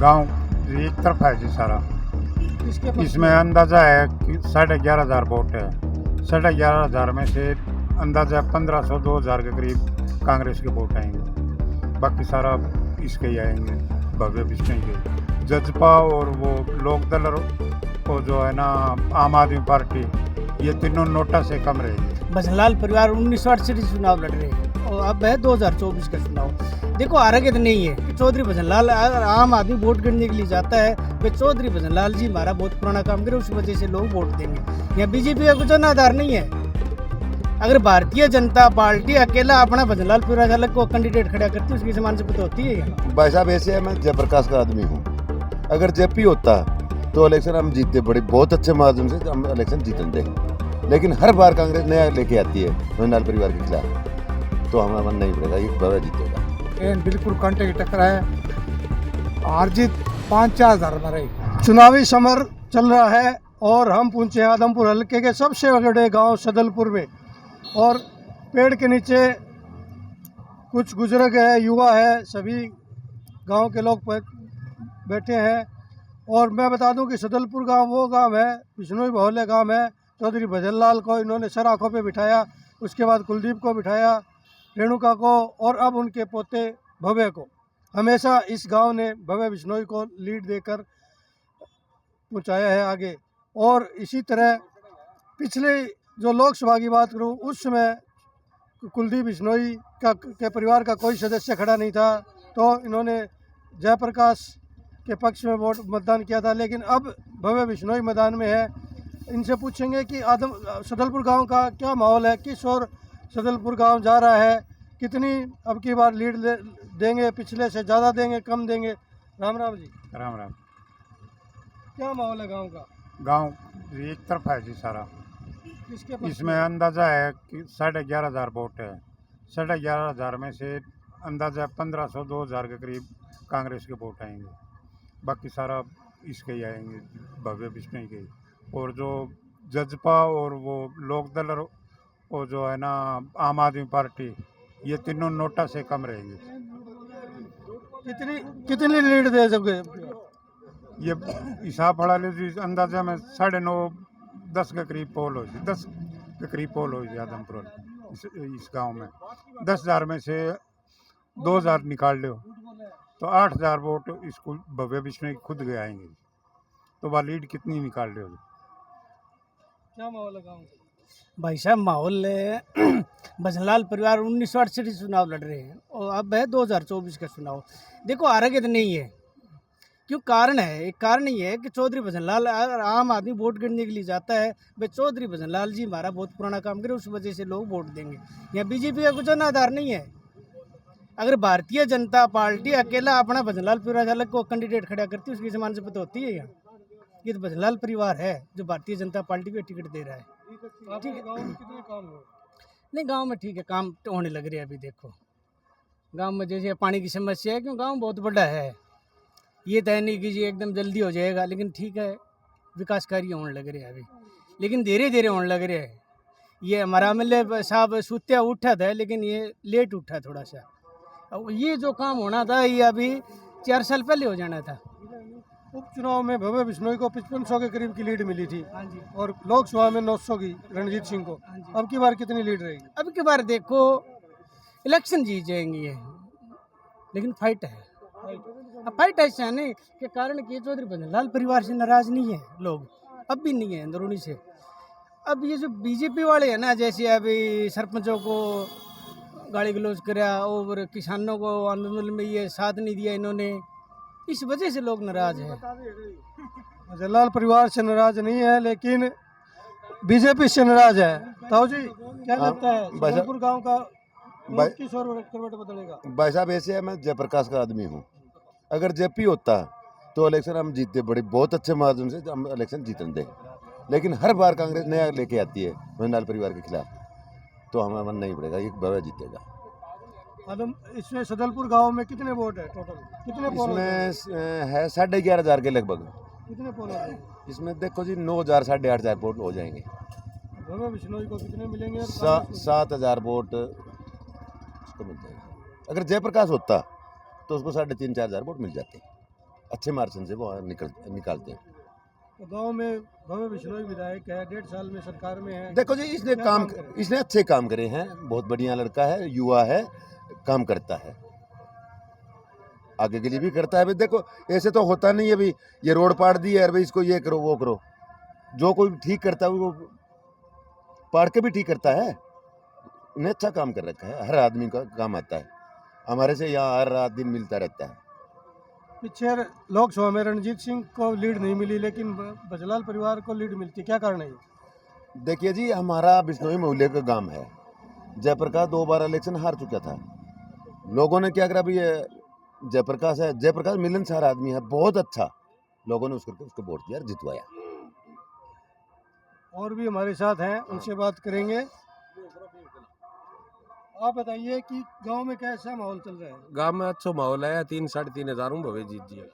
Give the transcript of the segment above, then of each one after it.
गांव एक तरफा है जी सारा। इसमें अंदाजा है कि 11,500 वोट है। 11,500 में से अंदाजा 1,500 2,000 के करीब कांग्रेस के वोट आएंगे, बाकी सारा इसके ही आएंगे, भव्य विष्णु के। जजपा और वो लोकदल और जो है ना आम आदमी पार्टी, ये तीनों नोटा से कम रहेंगे। भजनलाल परिवार 1968 से चुनाव लड़ रहे हैं और अब है 2024 का चुनाव। देखो आरोग्य नहीं है कि चौधरी भजनलाल, अगर आम आदमी वोट गिरने के लिए जाता है वे चौधरी भजनलाल जी हमारा बहुत पुराना काम करे, उस वजह से लोग वोट देंगे। यहाँ बीजेपी का कुछ आधार नहीं है। अगर भारतीय जनता पार्टी अकेला अपना भजनलाल परिवार अलग को कैंडिडेट खड़ा करती है, उसकी समान से तो होती है। भाई साहब ऐसे है, मैं जयप्रकाश का आदमी हूँ। अगर जेपी होता तो इलेक्शन हम जीतते, बड़े बहुत अच्छे माध्यम से हम इलेक्शन जीतेंगे। लेकिन हर बार कांग्रेस नया लेके आती है भजनलाल परिवार के खिलाफ, तो हमारा मन नहीं पड़ेगा, ये भव्य जीतेगा। बिल्कुल कांटे की टक्कर है, हार जीत 5-4 हज़ार में रही। चुनावी समर चल रहा है और हम पहुंचे हैं आदमपुर हल्के के सबसे बड़े गांव सदलपुर में, और पेड़ के नीचे कुछ बुजुर्ग है, युवा है, सभी गांव के लोग बैठे हैं। और मैं बता दूं कि सदलपुर गांव वो गांव है, बिश्नोई बहुल्य गांव है। चौधरी भजनलाल को इन्होंने सर आँखों पे बिठाया, उसके बाद कुलदीप को बिठाया, रेणुका को, और अब उनके पोते भव्य को। हमेशा इस गांव ने भव्य बिश्नोई को लीड देकर पहुंचाया है आगे। और इसी तरह पिछले जो लोकसभा की बात करूं, उस समय कुलदीप बिश्नोई के परिवार का कोई सदस्य खड़ा नहीं था, तो इन्होंने जयप्रकाश के पक्ष में वोट मतदान किया था। लेकिन अब भव्य बिश्नोई मैदान में है। इनसे पूछेंगे कि सदलपुर गांव का क्या माहौल है, किस ओर सदलपुर गांव जा रहा है, कितनी अब की बार लीड देंगे, पिछले से ज़्यादा देंगे, कम देंगे। राम राम जी। राम राम। क्या माहौल है गांव का? गांव एक तरफा है जी सारा। किसके पक्ष इसमें अंदाजा है कि 11,500 वोट है। 11,500 में से अंदाजा 1,500 2,000 के करीब कांग्रेस के वोट आएंगे, बाकी सारा इसके ही आएंगे, भव्य विष्णु के। और जो जजपा और वो लोकदल और जो है ना आम आदमी पार्टी, ये तीनों नोटा से कम रहेंगे। कितनी लीड दे सके? ये हिसाब पड़ा लीजिए, अंदाजा में 9.5-10 के करीब पोल हो, 10 के करीब पोल हो आदमपुर इस गांव में। 10,000 में से 2,000 निकाल लो तो 8,000 वोट इसको भव्य विष्णु खुद गए आएंगे, तो वह लीड कितनी निकाल रहे हो? क्या माहौल है गाँव का? भाई साहब माहौल भजनलाल परिवार 1968 से चुनाव लड़ रहे हैं और अब है 2024 का चुनाव। देखो आरोग्य नहीं है, क्यों? कारण है, एक कारण ये है कि चौधरी भजनलाल, अगर आम आदमी वोट गिरने के लिए जाता है वे चौधरी भजनलाल जी हमारा बहुत पुराना काम करे, उस वजह से लोग वोट देंगे। यहाँ बीजेपी का कुछ आधार नहीं है। अगर भारतीय जनता पार्टी अकेला अपना भजनलाल परिवार अलग को कैंडिडेट खड़ा करती है, उसकी समान से तो होती है। यहाँ ये तो भजनलाल परिवार है जो भारतीय जनता पार्टी को टिकट दे रहा है। ठीक है। गाँव में कितने काम हुए? नहीं, गांव में ठीक है, काम तो होने लग रहे हैं। अभी देखो गांव में जैसे पानी की समस्या है, क्यों गांव बहुत बड़ा है, ये तय नहीं कीजिए एकदम जल्दी हो जाएगा, लेकिन ठीक है विकास कार्य होने लग रहे हैं अभी, लेकिन धीरे धीरे होने लग रहे हैं। ये हमारा एमएलए साहब सुत्या उठा था, लेकिन ये लेट उठा थोड़ा सा। अब ये जो काम होना था ये अभी 4 साल पहले हो जाना था। उपचुनाव में भव्य बिश्नोई को 5500 के करीब की लीड मिली थी, हाँ जी। और लोकसभा में 900 की रणजीत सिंह को। अब की बार कितनी लीड रहेगी? अब की बार देखो इलेक्शन जीत जाएंगे ये, लेकिन फाइट है। अब फाइट ऐसा नहीं के कारण कि चौधरी भजनलाल परिवार से नाराज नहीं है लोग, अब भी नहीं है अंदरूनी से। अब ये जो बीजेपी वाले हैं ना, जैसे अभी सरपंचों को गाली गलौज कराया और किसानों को आंदोलन में ये साथ नहीं दिया इन्होंने, इस वजह से लोग नाराज हैं। भजनलाल परिवार से नाराज नहीं है, लेकिन बीजेपी से नाराज है। ताऊ जी क्या लगता है सदलपुर गांव का किस ओर करवट बदलेगा? भाई साहब ऐसे है, मैं जयप्रकाश का आदमी हूँ। अगर जेपी होता तो इलेक्शन हम जीतते, बड़े बहुत अच्छे माध्यम से हम इलेक्शन जीतेंगे। लेकिन हर बार कांग्रेस नया लेके आती है भजनलाल परिवार के खिलाफ, तो हमारा मन नहीं पड़ेगा, ये भव्य जीतेगा। इसमें सदलपुर गांव में कितने वोट है टोटल? कितने पोल इसमें है 11,500 के लगभग। कितने पोल होते हैं? इसमें देखो जी 9,000 8,500 वोट हो जाएंगे। भव्य बिश्नोई को कितने मिलेंगे? 7,000 वोट उसको मिल जाएगा। अगर जयप्रकाश होता तो उसको 3,500-4,000 वोट मिल जाते। अच्छे मार्जिन से वो निकालते हैं। तो गांव में भव्य बिश्नोई विधायक है, 1.5 साल में सरकार में है। देखो जी, इसने क्या काम काम करे? इसने अच्छे काम करे हैं, बहुत बढ़िया लड़का है, युवा है, काम करता है, आगे के लिए भी करता है। भाई देखो, ऐसे तो होता नहीं है भाई ये रोड पाड़ दी है, भाई इसको ये करो वो करो। जो कोई ठीक करता है वो पाड़ के भी ठीक करता है। उन्हें अच्छा काम कर रखा है, हर आदमी का काम आता है। हमारे से यहाँ हर रात दिन मिलता रहता है। पीछे लोकसभा में रणजीत सिंह को लीड नहीं मिली, लेकिन बजलाल परिवार को लीड मिलती है, क्या कारण है ये? देखिए जी, हमारा बिश्नोई मोहल्ले का गांव है। जयप्रकाश 2 बार इलेक्शन हार चुका था। लोगों ने क्या करा, भाई ये जयप्रकाश है, जयप्रकाश मिलनसार आदमी है, बहुत अच्छा। लोगों ने उसको वोट दिया और जितवाया। और भी हमारे साथ हैं, उनसे बात करेंगे। आप बताइए कि गांव में कैसा माहौल चल रहा है? गांव में अच्छा माहौल है। 3-3.5 हजार में भवे जीत दिया।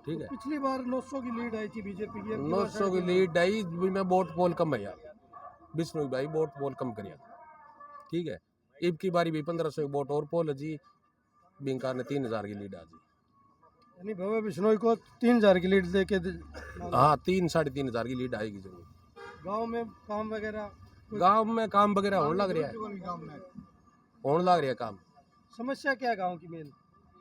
ठीक है, पिछली बार 900 की लीड आई थी बीजेपी की। 900 की लीड आई में वोट पोल कम भैया, बिश्नोई भाई वोट पोल कम करिया। ठीक है, इब की बारी भी 1500 की वोट और पोल है जी, बिंकार ने 3000 की लीड आ जी। यानी भव्य बिश्नोई को 3000 की लीड दे के हाँ, 3-3.5 हजार की लीड आएगी जरूर। गांव में काम वगैरह गांव में काम वगैरह होने लग रहा है, होने लग रहा है काम। समस्या क्या है गांव की मेन?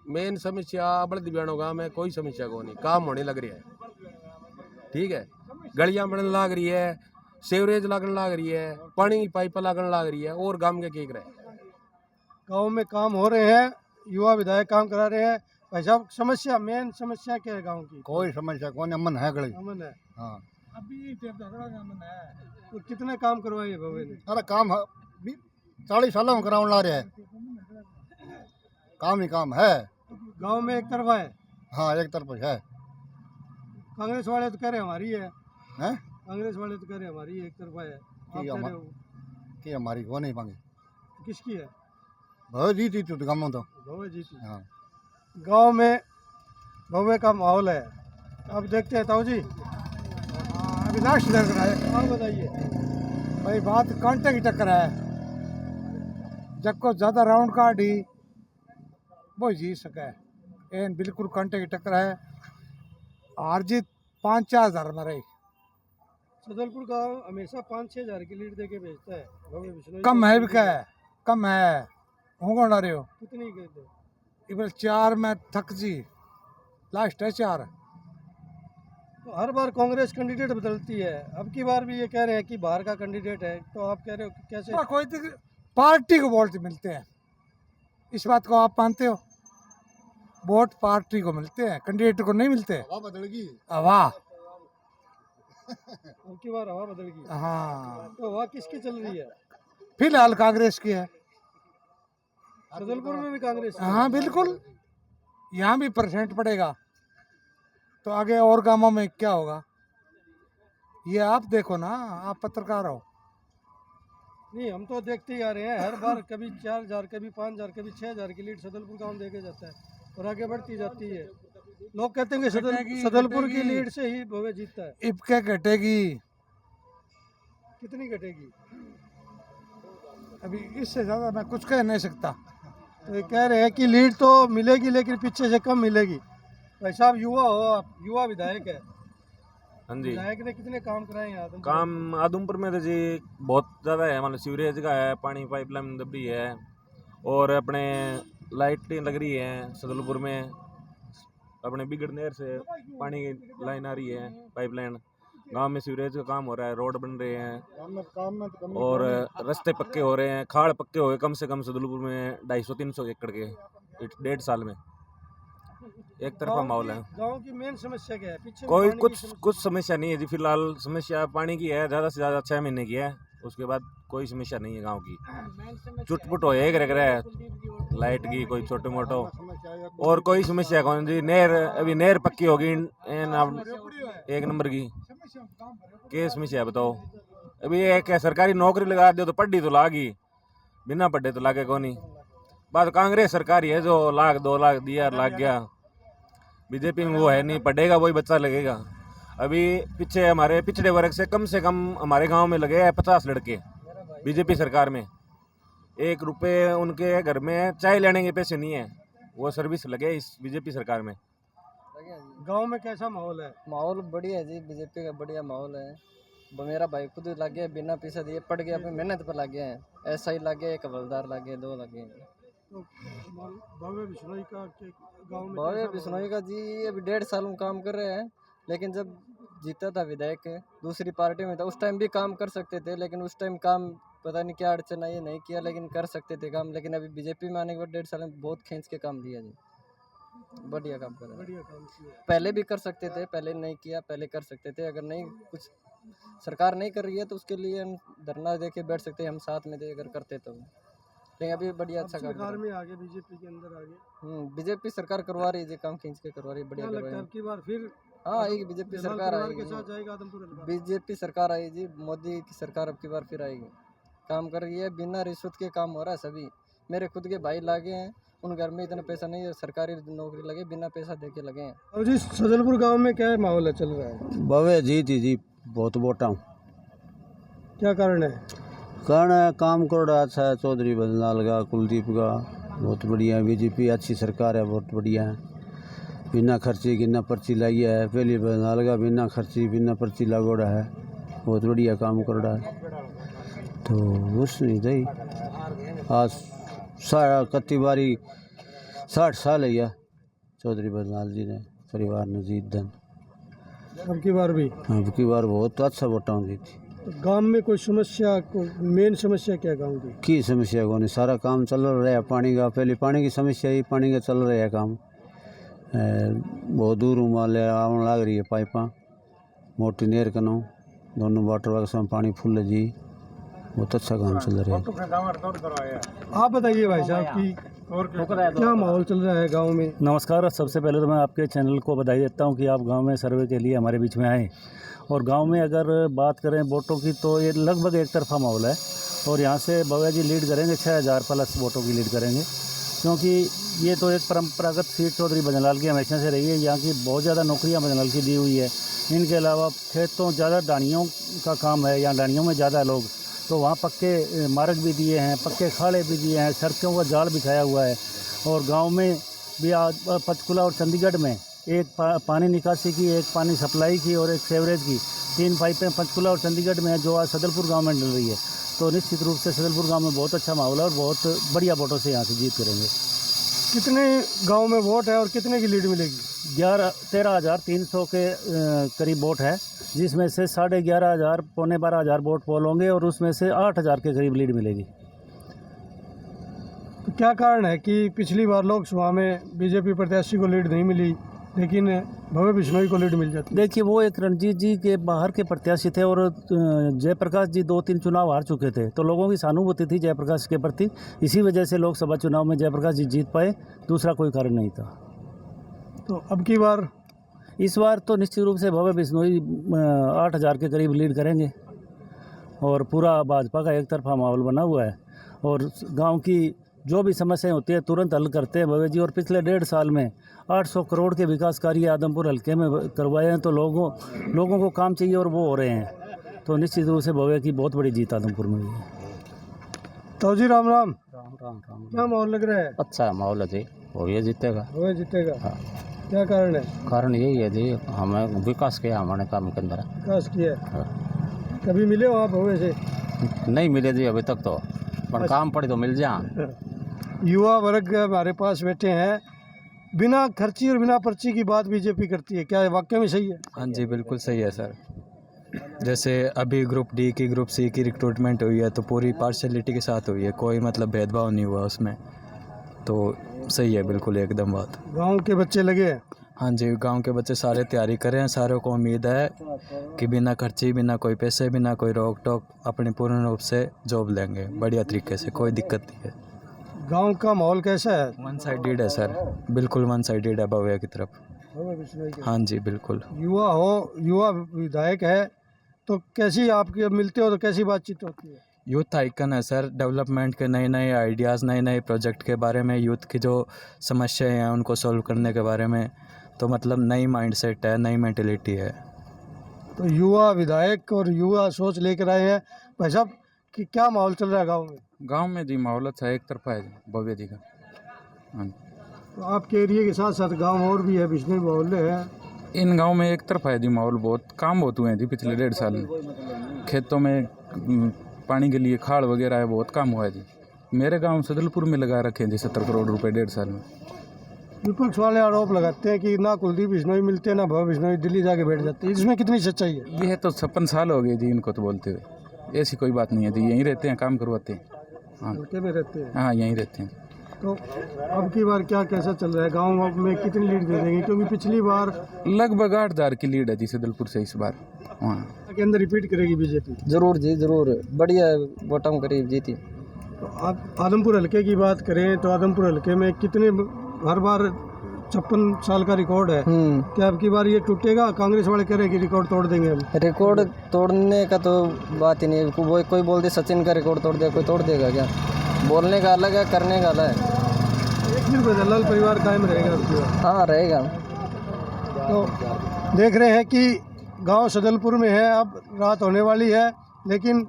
मेन समस्या बड़े दिव्यांगों गाँव में कोई समस्या को नहीं, काम होने लग रहा है। ठीक है, गलियां बनने लग रही है, सीवरेज लगने लग रही है, पानी की पाइप लगने लग रही है, और गांव के केक रहे। गांव में काम हो रहे हैं, युवा विधायक काम करा रहे हैं। भाई साहब, समस्या मेन समस्या क्या है गांव की? कोई समस्या कौन, अमन है गली। अमन है। हाँ, अभी अमन है। तो कितने काम करवाए भव्य ने? अरे काम 40 सालों में कराउन ला रहे है, काम ही काम है। गांव में एक तरफा है। हाँ, एक तरफ है। कांग्रेस वाले तो कह रहे हमारी है। हैं कांग्रेस वाले तो कह रहे हमारी एक तरफा है। आप कि कह रहे हो कि हमारी को नहीं मांगे, किसकी है? बहुत जीती तो गाँव तो। भव्य जी की। हाँ, गांव में भव्य का माहौल है। अब देखते हैं ताऊ जी। अभी लास्ट लग रहा है आप बताइए। भाई, बात कांटे की टक्कर है। जब को ज़्यादा राउंड काटी वो जीत सके। एन बिल्कुल कांटे की टक्कर है। हार जीत 5-4 हजार में रही। सदलपुर गांव हमेशा 5-6 हजार की लीड देके भेजता है। भव्य बिश्नोई कम को है भी, क्या है कम है। हूँ कौन ला रहे हो? कितनी कहते हैं? इबल 4 में थक जी, लास्ट है 4। तो हर बार कांग्रेस कैंडिडेट बदलती है। अब की बार भी ये कह रहे हैं कि बाहर का कैंडिडेट है। तो आप कह रहे हो कि कैसे? कोई पार्टी को वोट मिलते हैं, इस बात को आप मानते हो? वोट पार्टी को मिलते हैं, कैंडिडेट को नहीं मिलते। हवा बदलेगी। हवा, अब की बार हवा बदल गई। हाँ, तो हवा किसकी चल रही है? फिलहाल कांग्रेस की है। सदलपुर में भी कांग्रेस की है। हाँ बिल्कुल, यहाँ भी परसेंट पड़ेगा तो आगे और गांवों में क्या होगा ये आप देखो ना, आप पत्रकार हो। नहीं, हम तो देखते ही आ रहे हैं। हर बार कभी 4000, कभी 5000, कभी 6000 की लीड सदलपुर गांव देके जाता है और आगे बढ़ती जाती है। लोग कहते हैं कि सदलपुर की लीड से ही भव्य जीतता है। इब क्या घटेगी? कितनी घटेगी? अभी इससे ज़्यादा मैं कुछ कह नहीं सकता। तो ये कह रहे हैं कि लीड तो मिलेगी, लेकिन पीछे से कम मिलेगी। भाई साहब, युवा हो आप, युवा विधायक है। हाँ जी, विधायक ने कितने काम कराए हैं आदमपुर? काम आदमपुर में तो जी बहुत ज़्यादा है। मतलब सीवरेज का है, पानी पाइपलाइन दबी है, और अपने लाइटें लग रही हैं सदलपुर में। अपने बिगड़ नहर से पानी की लाइन आ रही है, पाइपलाइन। गांव में सीवरेज का काम हो रहा है, रोड बन रहे हैं, और रास्ते पक्के हो रहे हैं, खाड़ पक्के हो गए कम से कम सदलपुर में 250-300 एकड़ के 1.5 साल में। एक तरफा माहौल है। गांव की मेन समस्या क्या है? पीछे कोई पानी की समस्या। कुछ समस्या नहीं है जी। फिलहाल समस्या पानी की है, ज़्यादा से ज़्यादा 6 महीने की है। उसके बाद कोई समस्या नहीं है गांव की। चुटपुट हो एक रह रहा है, लाइट की कोई छोटे मोटो, और कोई समस्या कौन जी। नहर अभी नहर पक्की होगी एक नंबर की। क्या समस्या है बताओ? अभी एक है, सरकारी नौकरी लगा दो तो पढ़ी तो लागी, बिना पढ़े तो लागे कौन ही। बात कांग्रेस सरकार ही है जो 1 लाख 2 लाख दिया लाग गया। बीजेपी में वो है नहीं, पढ़ेगा वही बच्चा लगेगा। अभी पीछे हमारे पिछड़े वर्ग से कम हमारे गांव में लगे हैं 50 लड़के बीजेपी सरकार में। 1 रुपये उनके घर में चाय लेने के पैसे नहीं है, वो सर्विस लगे इस बीजेपी सरकार में। गांव में कैसा माहौल है? माहौल बढ़िया है जी, बीजेपी का बढ़िया माहौल है। मेरा भाई खुद लग गया, बिना पैसा दिए पढ़ गया, अपनी मेहनत पर लग गया है। ऐसा ही लग गया, एक हवलदार लग गया, 2 लग गए। तो भव्य बिश्नोई का गांव में भव्य कैसा बिश्नोई का जी अभी 1.5 साल में काम कर रहे हैं, लेकिन जब जीता था विधायक दूसरी पार्टी में था, उस टाइम भी काम कर सकते थे, लेकिन उस टाइम काम पता नहीं क्या अड़चन आई, नहीं किया, लेकिन कर सकते थे काम। लेकिन अभी बीजेपी में आने के बाद 1.5 साल में बहुत खींच के काम दिया जी, बढ़िया काम कर रहे हैं। बढ़िया काम किया? पहले भी कर सकते थे, पहले नहीं किया, पहले कर सकते थे। अगर नहीं कुछ सरकार नहीं कर रही है तो उसके लिए हम धरना दे के बैठ सकते हैं, हम साथ में थे अगर करते तो। लेकिन अभी बढ़िया अच्छा काम सरकार कर में आगे बीजेपी के अंदर आगे बीजेपी सरकार करवा रही है जी, काम खींच के करवा रही है, बढ़िया क्या करवा लगता है रही अब की बार फिर है। हाँ आएगी बीजेपी जयमाल सरकार परिवार आएगी, के साथ जाएगा आदमपुर हल्का? बीजेपी सरकार आई जी, मोदी की सरकार अब की बार फिर आएगी। काम कर रही है, बिना रिश्वत के काम हो रहा है सभी। मेरे खुद के भाई लागे हैं, उन घर में इतना पैसा नहीं है, सरकारी नौकरी लगे, बिना पैसा दे के लगे हैं। अब जी सदलपुर गांव में क्या माहौल है चल रहा है? भव्य जीत ही जी, बहुत वोटा हूँ। क्या कारण है? कारण है काम करोड़ा अच्छा है, चौधरी बदलाल का, कुलदीप का, बहुत बढ़िया है। बीजेपी अच्छी सरकार है, बहुत बढ़िया है। बिना खर्ची बिना पर्ची लाई है, पहले बदलाल का बिना खर्ची बिना पर्ची लागोड़ा है, बहुत बढ़िया काम करोड़ा है। तो उस नहीं दई आज सारा कत्ती बारी 60 साल है या चौधरी बदलाल जी ने परिवार ने जीत दन। अब की बार भी? हाँ, अब की बार बहुत अच्छा वोटा जीती। तो गांव में कोई समस्या, कोई मेन समस्या क्या है गांव की? समस्या को नहीं, सारा काम चल रहा है पानी का। पहले पानी की समस्या ही, पानी का चल रहा है काम। बहुत दूर माल आने लग रही है पाइपा, मोटी नेर कनो दोनों वाटर वर्क में पानी फुल जी, बहुत अच्छा काम चल रहा है। आप बताइए भाई साहब की क्या माहौल चल रहा है गांव में? नमस्कार। सबसे पहले तो मैं आपके चैनल को बधाई देता हूं कि आप गांव में सर्वे के लिए हमारे बीच में आए। और गांव में अगर बात करें वोटों की तो ये लगभग एक तरफा माहौल है, और यहां से भव्या जी लीड करेंगे, 6000 प्लस वोटों की लीड करेंगे, क्योंकि ये तो एक परंपरागत सीट चौधरी बजनलाल की हमेशा से रही है। यहाँ की बहुत ज़्यादा नौकरियाँ बजनलाल की दी हुई है। इनके अलावा खेतों ज़्यादा डानियों का काम है, यहाँ डानियों में ज़्यादा लोग, तो वहाँ पक्के मार्ग भी दिए हैं, पक्के खाड़े भी दिए हैं, सड़कों का जाल बिछाया हुआ है। और गांव में भी आज पंचकुला और चंडीगढ़ में एक पानी निकासी की, एक पानी सप्लाई की और एक सेवरेज की 3 पाइपें पंचकुला और चंडीगढ़ में है, जो आज सदलपुर गांव में डल रही है। तो निश्चित रूप से सदलपुर गांव में बहुत अच्छा माहौल है और बहुत बढ़िया वोटों से यहाँ से जीत करेंगे। कितने गांव में वोट है और कितने की लीड मिलेगी? 13,300 के करीब वोट है, जिसमें से 11,500 पौने 12,000 वोट पोल होंगे और उसमें से 8,000 के करीब लीड मिलेगी। तो क्या कारण है कि पिछली बार लोकसभा में बीजेपी प्रत्याशी को लीड नहीं मिली, लेकिन भव्य बिश्नोई को लीड मिल जाती? देखिए, वो एक रणजीत जी के बाहर के प्रत्याशी थे और जयप्रकाश जी 2-3 चुनाव हार चुके थे, तो लोगों की सहानुभूति थी जयप्रकाश के प्रति। इसी वजह से लोकसभा चुनाव में जयप्रकाश जी जीत पाए, दूसरा कोई कारण नहीं था। तो अब की बार? इस बार तो निश्चित रूप से भव्य बिश्नोई 8,000 के करीब लीड करेंगे और पूरा भाजपा का एक तरफा माहौल बना हुआ है। और गाँव की जो भी समस्याएं होती है तुरंत हल करते हैं भव्य जी। और पिछले 1.5 साल में 800 करोड़ के विकास कार्य आदमपुर हल्के में करवाए हैं, तो लोगों को काम चाहिए और वो हो रहे हैं। तो निश्चित रूप से भव्य की बहुत बड़ी जीत आदमपुर में हुई है। तो जी राम राम। राम क्या माहौल लग रहा है? अच्छा माहौल है जी, भव्य जीतेगा। भव्य जीतेगा? हाँ। क्या कारण है? कारण यही है जी, हमें विकास किया हमारे काम के अंदर। विकास किया? हाँ। कभी मिले हो आप भव्य से? नहीं मिले जी अभी तक, तो पर काम पड़े तो मिल जा। युवा वर्ग हमारे पास बैठे हैं, बिना खर्ची और बिना पर्ची की बात बीजेपी करती है, क्या वाकई में सही है? हाँ जी बिल्कुल सही है सर। जैसे अभी ग्रुप डी की ग्रुप सी की रिक्रूटमेंट हुई है तो पूरी पार्शलिटी के साथ हुई है, कोई मतलब भेदभाव नहीं हुआ उसमें, तो सही है बिल्कुल एकदम बात। गांव के बच्चे लगे हैं? हाँ जी, गांव के बच्चे सारे तैयारी कर रहे हैं, सारों को उम्मीद है कि बिना खर्ची बिना कोई पैसे बिना कोई रोक टोक अपने पूर्ण रूप से जॉब लेंगे बढ़िया तरीके से, कोई दिक्कत नहीं है। गांव का माहौल कैसा है? वन साइडेड है सर, बिल्कुल वन साइडेड है भव्य की तरफ। हाँ जी बिल्कुल। युवा विधायक है तो कैसी आपके मिलते हो तो कैसी बातचीत होती है? यूथ आइकन है सर, डेवलपमेंट के नए नए आइडियाज़ नए नए प्रोजेक्ट के बारे में, यूथ की जो समस्याएं हैं उनको सॉल्व करने के बारे में, तो मतलब नई माइंडसेट है, नई मेंटेलिटी है। तो युवा विधायक और युवा सोच लेकर आए हैं भाई साहब कि क्या माहौल चल रहा है गांव में? गांव में जी माहौल अच्छा एक तरफा है भव्य जी का। हाँ। तो आपके एरिया के साथ साथ गांव और भी है, बिश्नोई मोहल्ले हैं, इन गांव में एक तरफा है जी माहौल, बहुत काम बहुत हुए हैं जी पिछले 1.5 साल में। खेतों में पानी के लिए खाड़ वगैरह है, बहुत काम हुआ है जी। मेरे गांव सदलपुर में लगा रखे हैं जी 70 करोड़ रुपए 1.5 साल में। विपक्ष वाले आरोप लगाते हैं कि ना कुलदीप बिश्नोई मिलते ना भव बिश्नोई, दिल्ली जाके बैठ जाते हैं, इसमें कितनी सच्चाई है? ये तो 56 साल हो गए जी इनको तो बोलते हुए, ऐसी कोई बात नहीं है जी, यहीं रहते हैं, काम करवाते हैं। हाँ हल्के में रहते हैं। हाँ यहीं रहते हैं। तो अब की बार क्या कैसा चल रहा है गाँव में, कितनी लीड दे देंगे? क्योंकि पिछली बार लगभग 8,000 की लीड है जी सदलपुर से इस बार। वहाँ के अंदर रिपीट करेगी बीजेपी? जरूर जी जरूर, बढ़िया वोटों करीब जीती। तो आदमपुर हल्के की बात करें तो आदमपुर हल्के में कितने, हर बार 56 साल का रिकॉर्ड है, क्या अब की बार ये टूटेगा? कांग्रेस वाले कह रहे हैं कि रिकॉर्ड तोड़ देंगे हम। रिकॉर्ड तोड़ने का तो बात ही नहीं है, कोई बोल दे सचिन का रिकॉर्ड तोड़ दे, कोई तोड़ देगा क्या? बोलने का अलग है, करने का अलग है। फिर बजरलाल परिवार कायम रहेगा अब की बार? हाँ रहेगा। तो देख रहे हैं कि गांव सदलपुर में है, अब रात होने वाली है, लेकिन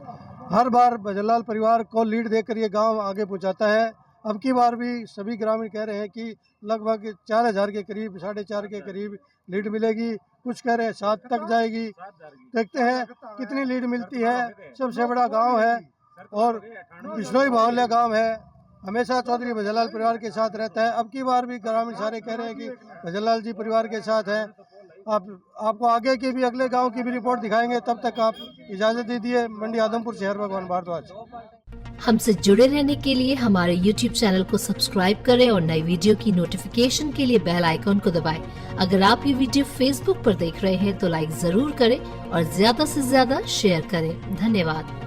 हर बार बजरलाल परिवार को लीड देकर ये गांव आगे पहुंचाता है। अब की बार भी सभी ग्रामीण कह रहे हैं कि लगभग 4,000 के करीब, 4,500 के करीब लीड मिलेगी। कुछ कह रहे हैं 7 तक जाएगी। देखते हैं कितनी लीड मिलती है। सबसे बड़ा गांव है और बिश्नोई मोहल्ला गांव है, हमेशा चौधरी बजरलाल परिवार के साथ रहता है। अब की बार भी ग्रामीण सारे कह रहे हैं कि बजरलाल जी परिवार के साथ हैं। आपको आगे की भी, अगले गांव की भी रिपोर्ट दिखाएंगे। तब तक आप इजाज़त दीजिए। मंडी आदमपुर शहर भगवान भारद्वाज। हमसे जुड़े रहने के लिए हमारे YouTube चैनल को सब्सक्राइब करें और नई वीडियो की नोटिफिकेशन के लिए बेल आइकॉन को दबाएं। अगर आप ये वीडियो Facebook पर देख रहे हैं तो लाइक जरूर करें और ज्यादा से ज्यादा शेयर करें। धन्यवाद।